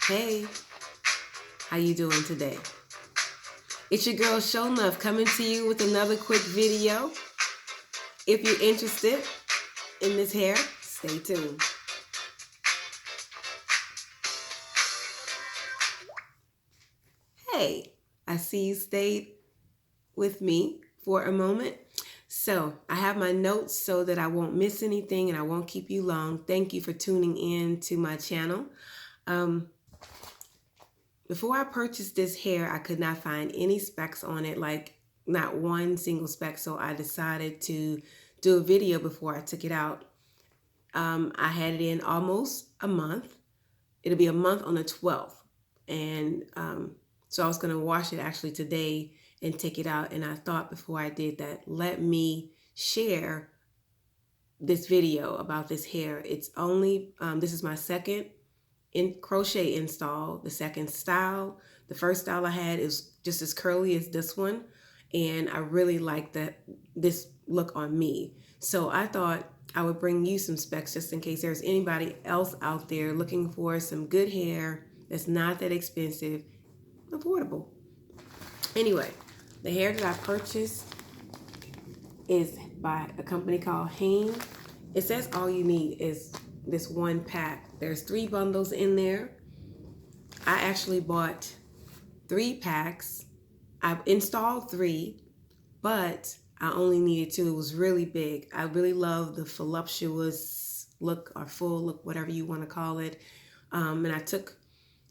Hey, how you doing today? It's your girl Shownuff coming to you with another quick video. If you're interested in this hair, stay tuned. Hey, I see you stayed with me for a moment. So I have my notes so that I won't miss anything and I won't keep you long. Thank you for tuning in to my channel. Um, Before I purchased this hair, I could not find any specs on it, like not one single spec. So I decided to do a video before I took it out. I had it in almost a month. It'll be a month on the 12th. And so I was going to wash it actually today and take it out. And I thought before I did that, let me share this video about this hair. It's only, this is my second crochet install, the second style. The first style I had is just as curly as this one, and I really like this look on me. So I thought I would bring you some specs just in case there's anybody else out there looking for some good hair that's not that expensive, affordable. Anyway, the hair that I purchased is by a company called Hanne. It says all you need is this one pack. There's 3 bundles in there. I actually bought 3 packs. I installed 3, but I only needed 2. It was really big. I really love the voluptuous look or full look, whatever you want to call it. And I took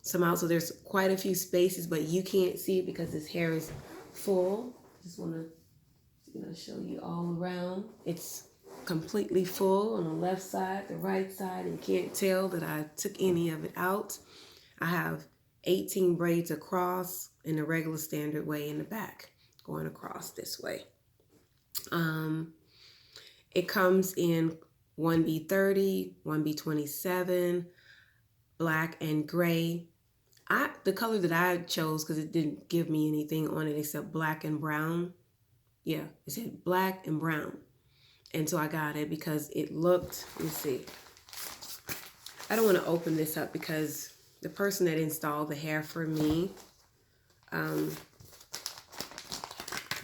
some out, so there's quite a few spaces, but you can't see it because this hair is full. Just want to show you all around. It's completely full on the left side, the right side, and you can't tell that I took any of it out. I have 18 braids across in the regular standard way in the back, going across this way. It comes in 1B30, 1B27, black and gray. The color that I chose, because it didn't give me anything on it except black and brown. Yeah, it said black and brown. And so I got it because it looked, let me see. I don't want to open this up because the person that installed the hair for me, let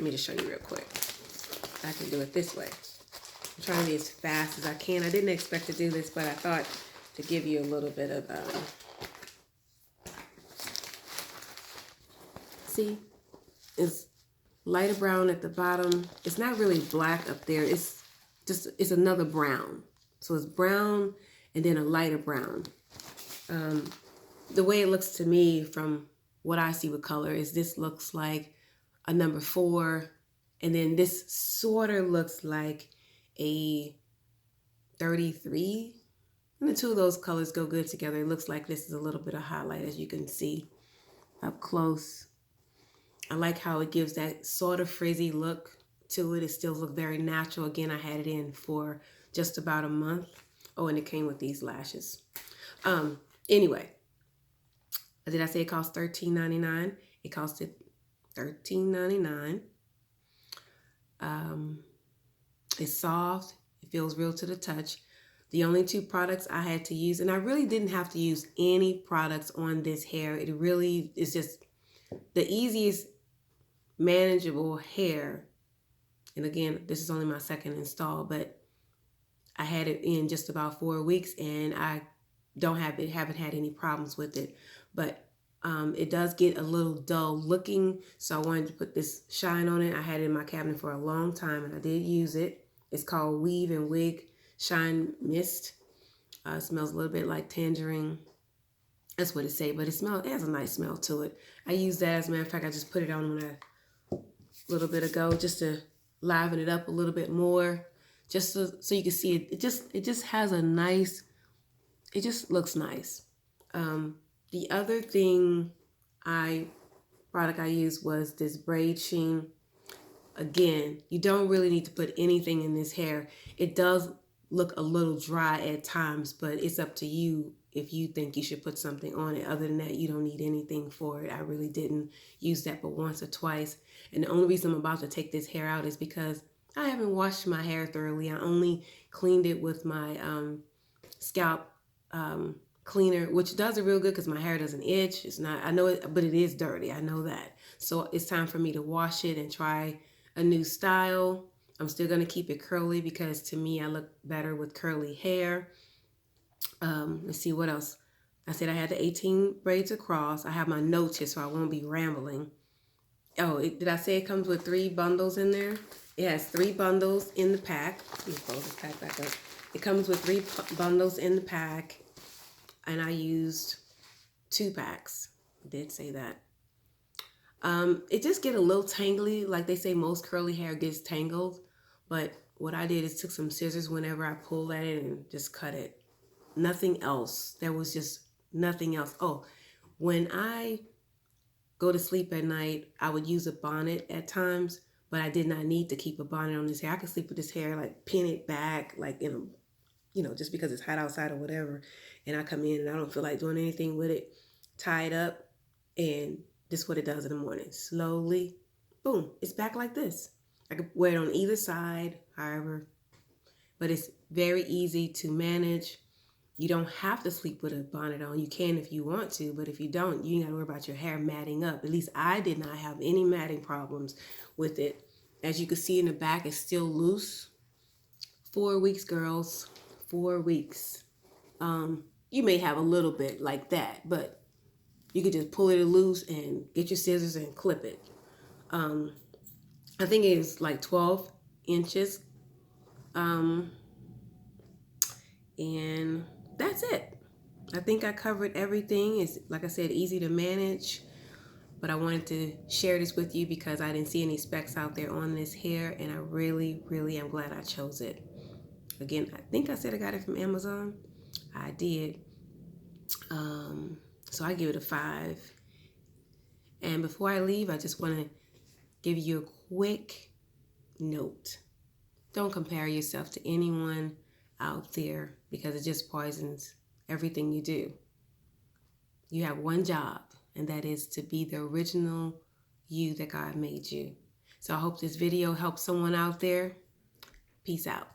me just show you real quick. I can do it this way. I'm trying to be as fast as I can. I didn't expect to do this, but I thought to give you a little bit of, see, it's lighter brown at the bottom. It's not really black up there. It's another brown. So it's brown and then a lighter brown. The way it looks to me from what I see with color is this looks like a number 4, and then this sort of looks like a 33. And the 2 of those colors go good together. It looks like this is a little bit of highlight, as you can see up close. I like how it gives that sort of frizzy look to it. It still looks very natural. Again, I had it in for just about a month. Oh, and it came with these lashes. Anyway, did I say it cost $13.99? It costed $13.99. It's soft. It feels real to the touch. The only 2 products I had to use, and I really didn't have to use any products on this hair. It really is just the easiest manageable hair. And again, this is only my second install, but I had it in just about 4 weeks, and I haven't had any problems with it. But it does get a little dull looking, so I wanted to put this shine on it. I had it in my cabinet for a long time, and I did use it. It's called Weave and Wig Shine Mist. It smells a little bit like tangerine. That's what it say, but it has a nice smell to it. I use that, as a matter of fact. I just put it on a little bit ago just to liven it up a little bit more, just so you can see it. It just has a nice, it just looks nice. The other product I used was this Braid sheen. Again, you don't really need to put anything in this hair. It does look a little dry at times, but it's up to you if you think you should put something on it. Other than that, you don't need anything for it. I really didn't use that but once or twice. And the only reason I'm about to take this hair out is because I haven't washed my hair thoroughly. I only cleaned it with my scalp cleaner, which does it real good because my hair doesn't itch. It's not, I know it, but it is dirty. I know that. So it's time for me to wash it and try a new style. I'm still going to keep it curly because to me, I look better with curly hair. Let's see what else. I said I had the 18 braids across. I have my notes here so I won't be rambling. Oh, did I say it comes with 3 bundles in there? It has 3 bundles in the pack. Let me fold this pack back up. It comes with 3 bundles in the pack, and I used 2 packs. I did say that. It just get a little tangly. Like they say, most curly hair gets tangled. But what I did is took some scissors whenever I pulled at it and just cut it. Nothing else. There was just nothing else. Oh, when I go to sleep at night, I would use a bonnet at times, but I did not need to keep a bonnet on this hair. I could sleep with this hair, like pin it back, like in a, you know, just because it's hot outside or whatever. And I come in and I don't feel like doing anything with it. Tie it up, and this is what it does in the morning. Slowly, boom, it's back like this. I could wear it on either side, however, but it's very easy to manage. You don't have to sleep with a bonnet on. You can if you want to, but if you don't, you ain't got to worry about your hair matting up. At least I did not have any matting problems with it. As you can see in the back, it's still loose. 4 weeks, girls. 4 weeks. You may have a little bit like that, but you could just pull it loose and get your scissors and clip it. I think it is like 12 inches. And that's it. I think I covered everything. It's, like I said, easy to manage. But I wanted to share this with you because I didn't see any specs out there on this hair. And I really, really am glad I chose it. Again, I think I said I got it from Amazon. I did. So I give it a 5. And before I leave, I just want to give you a quick note. Don't compare yourself to anyone out there because it just poisons everything you do. You have one job, and that is to be the original you that God made you. So I hope this video helps someone out there. Peace out.